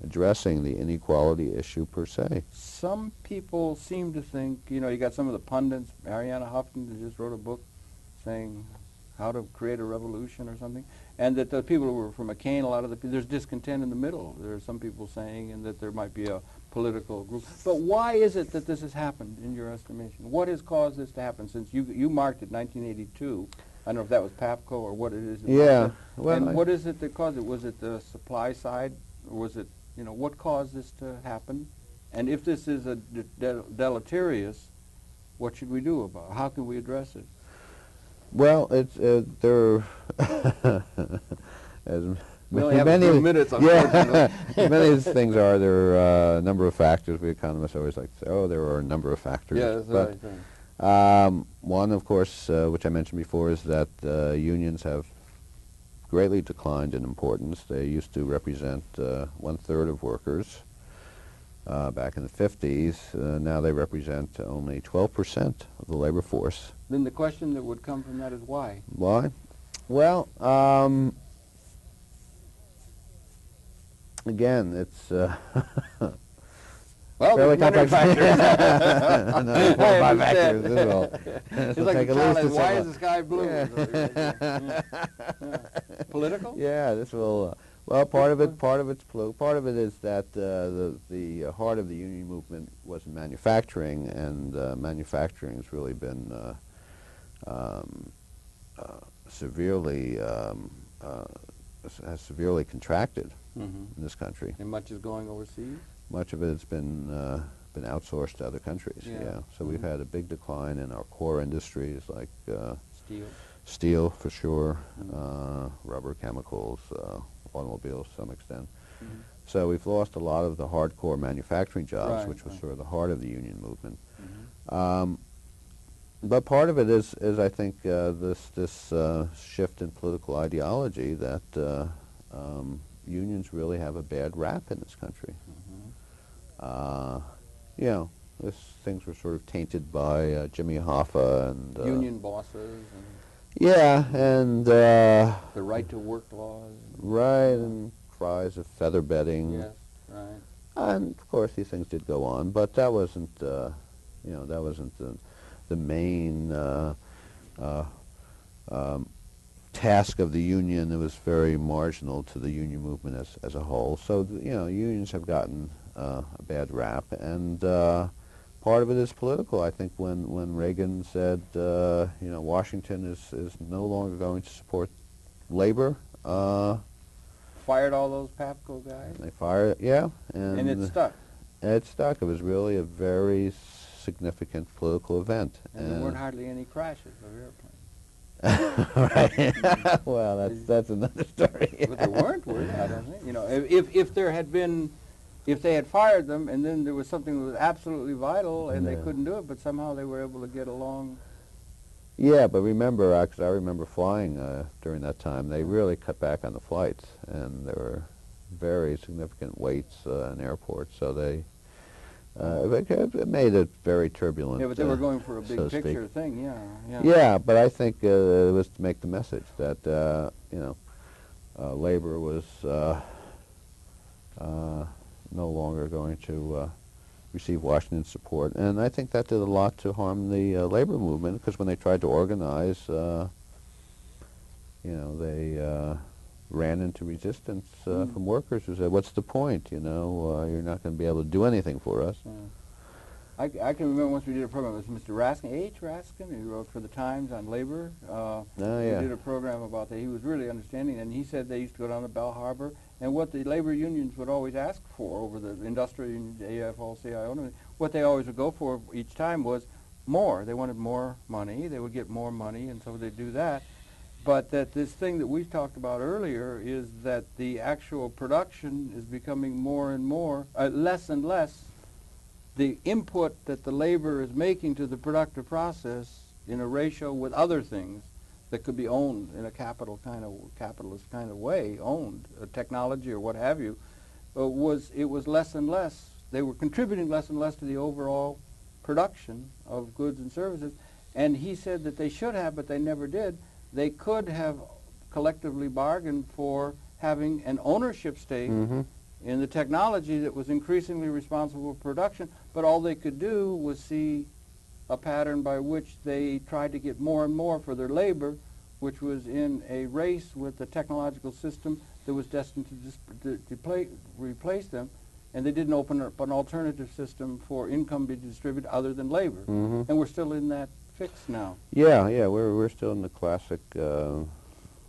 addressing the inequality issue per se. Some people seem to think, you know, you got some of the pundits, Arianna Huffington just wrote a book saying how to create a revolution or something, and that the people who were from McCain, a lot of the people, there's discontent in the middle. There are some people saying, and that there might be a political group. But why is it that this has happened, in your estimation? What has caused this to happen? Since you marked it 1982, I don't know if that was PAPCO or what it is. Yeah. Well, and what is it that caused it? Was it the supply side, or was it, you know, what caused this to happen? And if this is a deleterious, what should we do about it? How can we address it? Well, it's there. As we only have a few minutes, unfortunately. Yeah, many of these things are. There are a number of factors. We economists always like to say, "Oh, there are a number of factors." Yeah, that's but right. one, of course, which I mentioned before, is that unions have greatly declined in importance. They used to represent 1/3 of workers back in the 50s. Now they represent only 12% of the labor force. Then the question that would come from that is why? Why? Well, again, it's well, fairly there's many complex. factors. Another 4 or 5 factors. This will, It's will like take a at child, least a why second. is the sky blue? Yeah. Yeah. Political? Yeah, this will. Well, part of it is that the heart of the union movement was in manufacturing, and manufacturing has really been severely contracted Mm-hmm. in this country. And much is going overseas? Much of it has been outsourced to other countries. Yeah. So we've had a big decline in our core industries like Steel. steel for sure, rubber, chemicals, automobiles to some extent. Mm-hmm. So we've lost a lot of the hardcore manufacturing jobs, Right, which was right. sort of the heart of the union movement. Mm-hmm. But part of it is I think, this shift in political ideology that unions really have a bad rap in this country. Mm-hmm. You know, things were sort of tainted by Jimmy Hoffa and Union bosses and yeah, and the right to work laws. right, and cries of feather bedding. Yes, right. And of course, these things did go on, but that wasn't, you know, that wasn't the main task of the union. It was very marginal to the union movement as a whole. So, you know, unions have gotten a bad rap, and part of it is political. I think when Reagan said, you know, Washington is no longer going to support labor, Fired all those PAPCO guys? They fired, yeah. And it stuck? It stuck. It was really a very significant political event. And there weren't hardly any crashes of airplanes. Right. Well, that's another story. But there weren't, were there? I don't think. You know, if there had been, if they had fired them and then there was something that was absolutely vital and they couldn't do it, but somehow they were able to get along. Yeah, but remember, because I remember flying during that time, they really cut back on the flights, and there were very significant waits in airports, so they it made it very turbulent. Yeah, but they were going for a big so picture thing, yeah. Yeah, but I think it was to make the message that you know, labor was no longer going to receive Washington's support, and I think that did a lot to harm the labor movement, because when they tried to organize, you know, they ran into resistance from workers who said, "What's the point? You know, you're not going to be able to do anything for us." I can remember once we did a program with Mr. Raskin, H. Raskin, who wrote for the Times on labor. We did a program about that. He was really understanding, and he said they used to go down to Bell Harbor, and what the labor unions would always ask for over the industrial unions, AFL-CIO, what they always would go for each time was more. They wanted more money. They would get more money, and so they'd do that. But that this thing that we talked about earlier is that the actual production is becoming more and more, less and less, the input that the labor is making to the productive process in a ratio with other things that could be owned in a capitalist kind of way, owned, technology or what have you, it was less and less. They were contributing less and less to the overall production of goods and services. And he said that they should have, but they never did. They could have collectively bargained for having an ownership stake in the technology that was increasingly responsible for production, but all they could do was see a pattern by which they tried to get more and more for their labor, which was in a race with the technological system that was destined to replace them, and they didn't open up an alternative system for income to be distributed other than labor. And we're still in that fix now. Yeah, we're still in the classic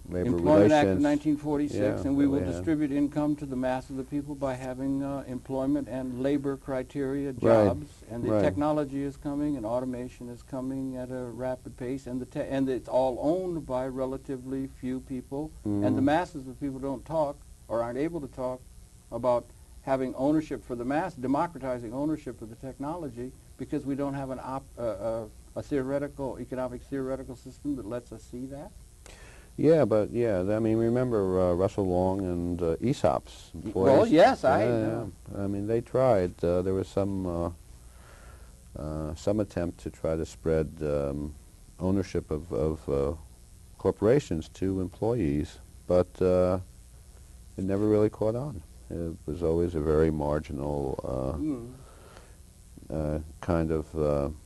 labor Employment Act of relations. 1946, and we will distribute income to the mass of the people by having employment and labor criteria jobs. And the technology is coming, and automation is coming at a rapid pace, and it's all owned by relatively few people. And the masses of people don't talk or aren't able to talk about having ownership for the mass, democratizing ownership of the technology, because we don't have a theoretical, economic theoretical system that lets us see that. Yeah, but I mean, remember Russell Long and Aesop's employees? Well, yes, I mean, they tried. There was some attempt to try to spread ownership of corporations to employees, but it never really caught on. It was always a very marginal kind of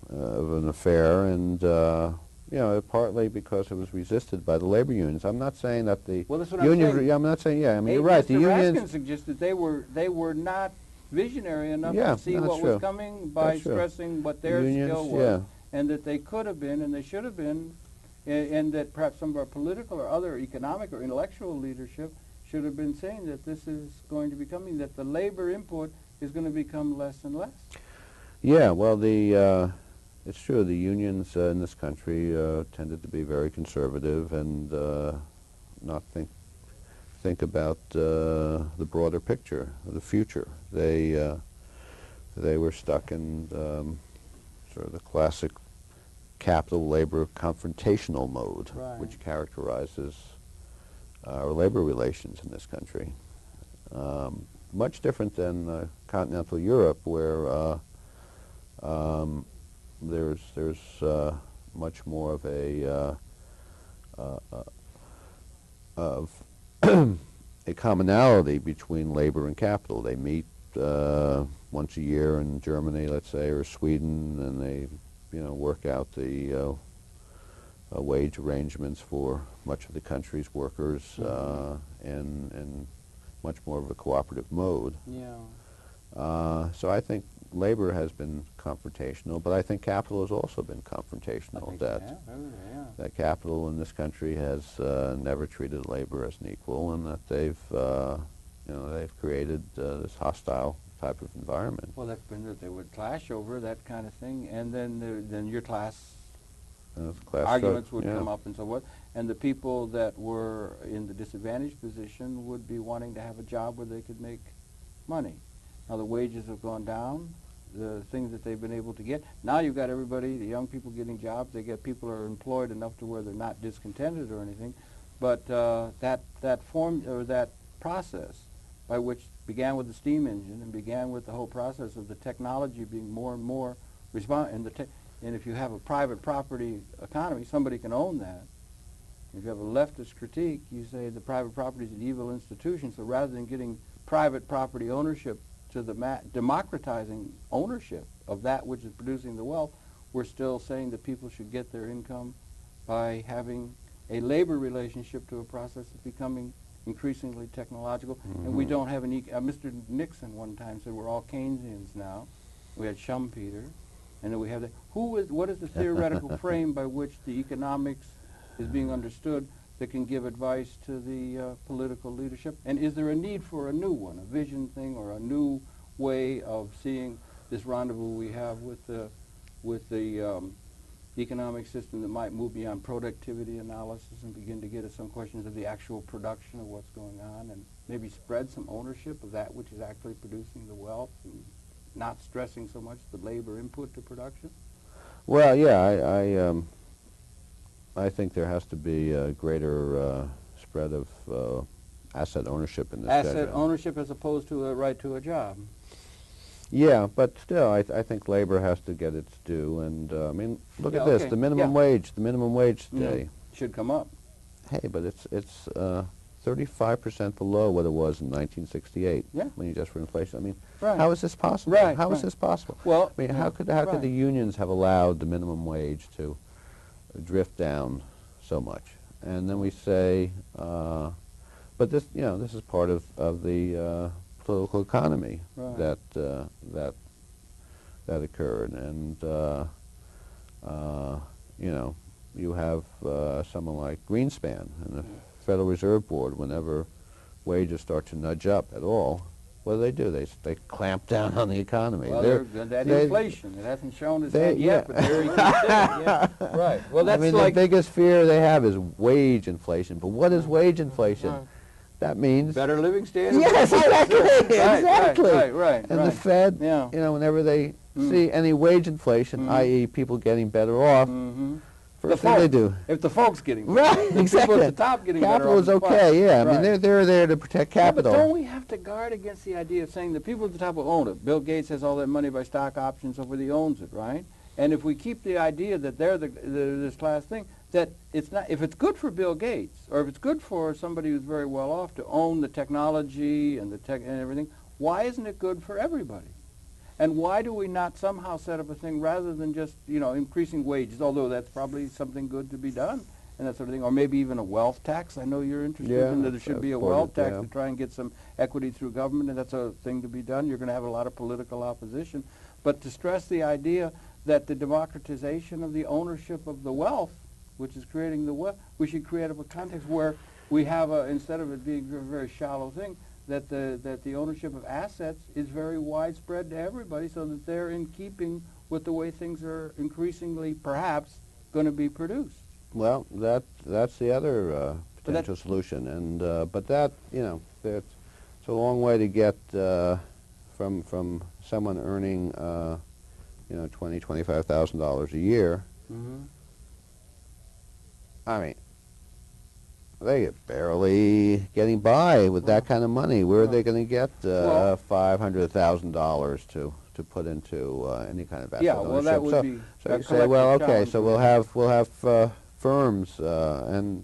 an affair, and you know, partly because it was resisted by the labor unions. I'm not saying that the unions. I'm not saying. I mean, you're right. The unions. Raskin suggested they were not visionary enough to see what was coming by stressing what their skill was, and that they could have been and they should have been, and that perhaps some of our political or other economic or intellectual leadership should have been saying that this is going to be coming, that the labor input is going to become less and less. Yeah, well, it's true. The unions in this country tended to be very conservative and not think about the broader picture, the future. They were stuck in sort of the classic capital-labor confrontational mode, which characterizes our labor relations in this country. Much different than continental Europe, where there's much more of a commonality between labor and capital. They meet once a year in Germany, let's say, or Sweden, and they work out the wage arrangements for much of the country's workers in much more of a cooperative mode. So I think labor has been confrontational, but I think capital has also been confrontational. That capital in this country has never treated labor as an equal, and that they've created this hostile type of environment. Well, that's been that they would clash over that kind of thing, and then your class arguments would come up and so forth, and the people that were in the disadvantaged position would be wanting to have a job where they could make money. Now the wages have gone down, the things that they've been able to get. Now you've got everybody, the young people getting jobs. They get people are employed enough to where they're not discontented or anything, but that process by which began with the steam engine and began with the whole process of the technology being more and more and if you have a private property economy, somebody can own that. If you have a leftist critique, you say the private property is an evil institution, so rather than getting private property ownership to the democratizing ownership of that which is producing the wealth, we're still saying that people should get their income by having a labor relationship to a process that's becoming increasingly technological. And we don't have Mr. Nixon one time said we're all Keynesians now. We had Schumpeter. And then we have what is the theoretical frame by which the economics is being understood that can give advice to the political leadership? And is there a need for a new one, a vision thing, or a new way of seeing this rendezvous we have with the economic system that might move beyond productivity analysis and begin to get at some questions of the actual production of what's going on, and maybe spread some ownership of that which is actually producing the wealth, and not stressing so much the labor input to production? Well, yeah, I think there has to be a greater spread of asset ownership in this country. Asset ownership as opposed to a right to a job. Yeah, but still, I think labor has to get its due. And I mean, look at this: the minimum wage. The minimum wage today should come up. Hey, but it's 35% below what it was in 1968 when you adjust for inflation. I mean, how is this possible? How is this possible? Well, I mean, how could the unions have allowed the minimum wage to drift down so much? And then we say, but this, this is part of the political economy that occurred, and you have someone like Greenspan and the Federal Reserve Board. Whenever wages start to nudge up at all, what do? They clamp down on the economy. Well, that inflation, it hasn't shown its head yet, but very considered. Right. Well, that's the biggest fear they have is wage inflation. But what is wage inflation? That means better living standards. Yes, exactly. Right. And the Fed, whenever they see any wage inflation, i.e., people getting better off, first thing they do. If the folks getting better right, exactly. People at the top getting capital better is okay. Yeah, I mean they're there to protect capital. But don't we have to guard against the idea of saying the people at the top will own it? Bill Gates has all that money by stock options, over he owns it, right? And if we keep the idea that they're this class thing, that it's not, if it's good for Bill Gates, or if it's good for somebody who's very well off to own the technology and and everything, why isn't it good for everybody? And why do we not somehow set up a thing rather than just, increasing wages, although that's probably something good to be done and that sort of thing, or maybe even a wealth tax. I know you're interested in that there should be a wealth tax to try and get some equity through government, and that's a thing to be done. You're going to have a lot of political opposition. But to stress the idea that the democratization of the ownership of the wealth, which is creating the wealth, we should create a context where we have, instead of it being a very shallow thing, that the ownership of assets is very widespread to everybody, so that they're in keeping with the way things are increasingly, perhaps, going to be produced. Well, that's the other potential solution, and but that it's a long way to get from someone earning $20,000-$25,000 a year. I mean, they are barely getting by with that kind of money. Where are they going to get $500,000 to put into any kind of asset ownership? That would be. So you say, well, okay, so we'll have firms, and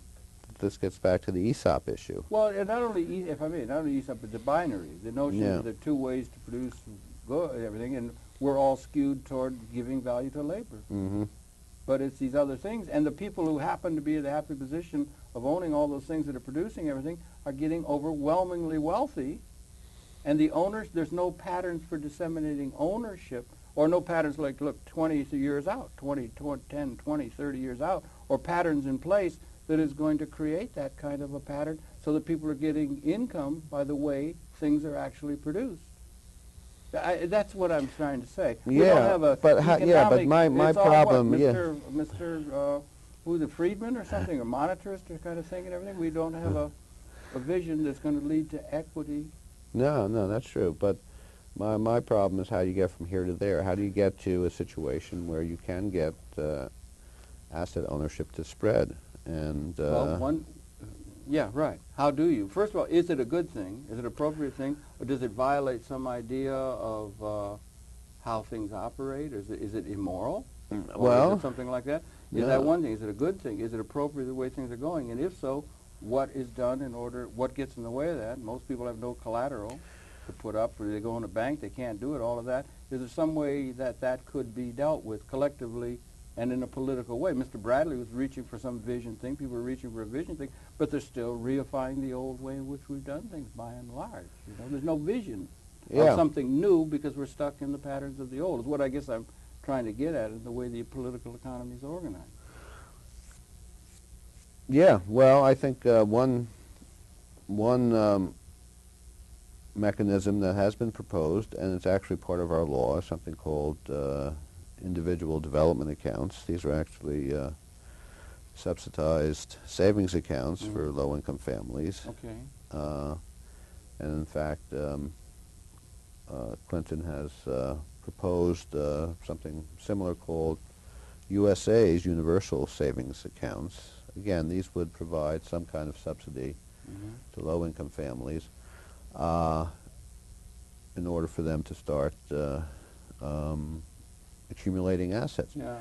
this gets back to the ESOP issue. Well, and not only ESOP, but the binary, the notion that there are two ways to produce everything, and we're all skewed toward giving value to labor. But it's these other things, and the people who happen to be in the happy position of owning all those things that are producing everything are getting overwhelmingly wealthy And the owners, there's no patterns for disseminating ownership, or no patterns like, look, 20 years out, 10, 20, 30 years out, or patterns in place that is going to create that kind of a pattern so that people are getting income by the way things are actually produced. That's what I'm trying to say. We don't have a but my problem, Mr. Who's the Friedman or something, or monetarist or kind of thing and everything. We don't have a vision that's going to lead to equity. No, that's true. But my problem is how you get from here to there. How do you get to a situation where you can get asset ownership to spread? And well, yeah, right. How do you? First of all, is it a good thing? Is it an appropriate thing? Or does it violate some idea of how things operate? Is it immoral? Or is it something like that? Is that one thing? Is it a good thing? Is it appropriate the way things are going? And if so, what is done in order, what gets in the way of that? Most people have no collateral to put up, or they go in a bank, they can't do it, all of that. Is there some way that that could be dealt with collectively and in a political way? Mr. Bradley was reaching for some vision thing, people were reaching for a vision thing, but they're still reifying the old way in which we've done things by and large. You know, there's no vision of something new because we're stuck in the patterns of the old, is what I guess I'm trying to get at in the way the political economy is organized. Yeah, well, I think one mechanism that has been proposed, and it's actually part of our law, is something called individual development accounts. These are actually subsidized savings accounts for low-income families. Okay. And in fact, Clinton has proposed something similar called USA's Universal Savings Accounts. Again, these would provide some kind of subsidy to low-income families in order for them to start accumulating assets. Yeah.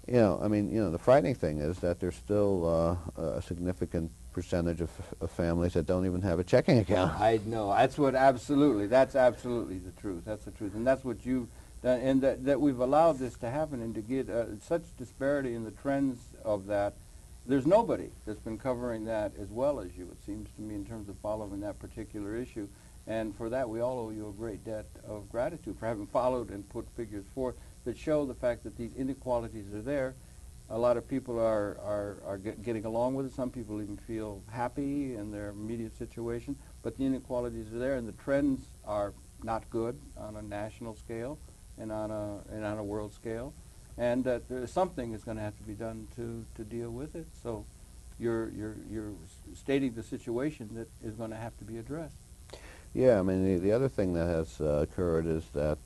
You know, I mean, you know, the frightening thing is that there's still a significant percentage of families that don't even have a checking account. I know. That's absolutely the truth. That's the truth. And that's what you've done, and that we've allowed this to happen and to get such disparity in the trends of that. There's nobody that's been covering that as well as you, it seems to me, in terms of following that particular issue. And for that, we all owe you a great debt of gratitude for having followed and put figures forth that show the fact that these inequalities are there. A lot of people are getting along with it. Some people even feel happy in their immediate situation. But the inequalities are there, and the trends are not good on a national scale and on a world scale. And that something is going to have to be done to deal with it. So you're stating the situation that is going to have to be addressed. Yeah, I mean, the other thing that has occurred is that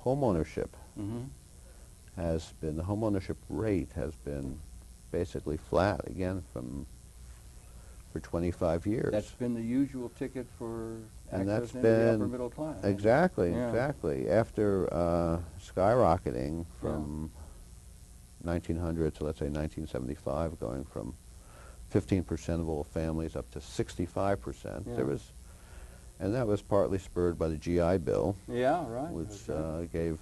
homeownership has been, the homeownership rate has been basically flat, again, for 25 years. That's been the usual ticket for and access that's into been the upper middle class. Exactly, Yeah. exactly. After skyrocketing from 1900 to, let's say, 1975, going from 15% of all families up to 65%. Yeah. There was, and that was partly spurred by the GI Bill, Yeah, right. which gave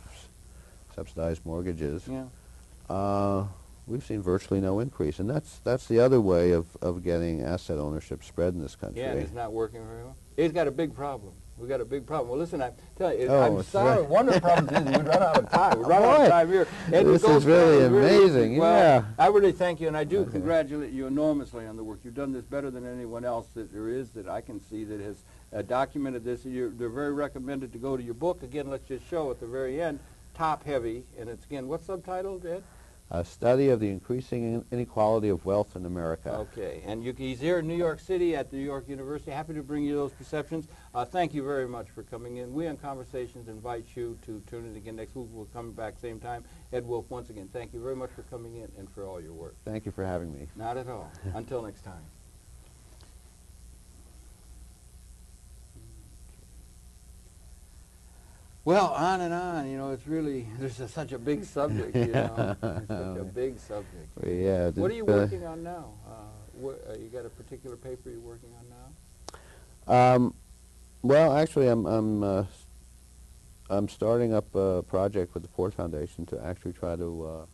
subsidized mortgages. Yeah. We've seen virtually no increase, and that's the other way of getting asset ownership spread in this country. Yeah, and it's not working very well. It's got a big problem. We've got a big problem. Well, listen, I tell you, I'm sorry. One of the problems is we run out of time. We run out of time here. And this is really amazing. Well, yeah. I really thank you, and I do congratulate you enormously on the work. You've done this better than anyone else that there is that I can see that has documented this. They're very recommended to go to your book. Again, let's just show at the very end, top heavy, and it's, again, what's subtitled, Ed? A study of the increasing inequality of wealth in America. Okay, and he's here in New York City at the New York University. Happy to bring you those perceptions. Thank you very much for coming in. We on Conversations invite you to tune in again next week. We'll come back same time. Ed Wolff, once again, thank you very much for coming in and for all your work. Thank you for having me. Not at all. Until next time. Well, on and on, you know, it's really, there's such a big subject, you know. It's such a big subject. Yeah. What are you working on now? You got a particular paper you're working on now? Well, actually, I'm starting up a project with the Ford Foundation to actually try to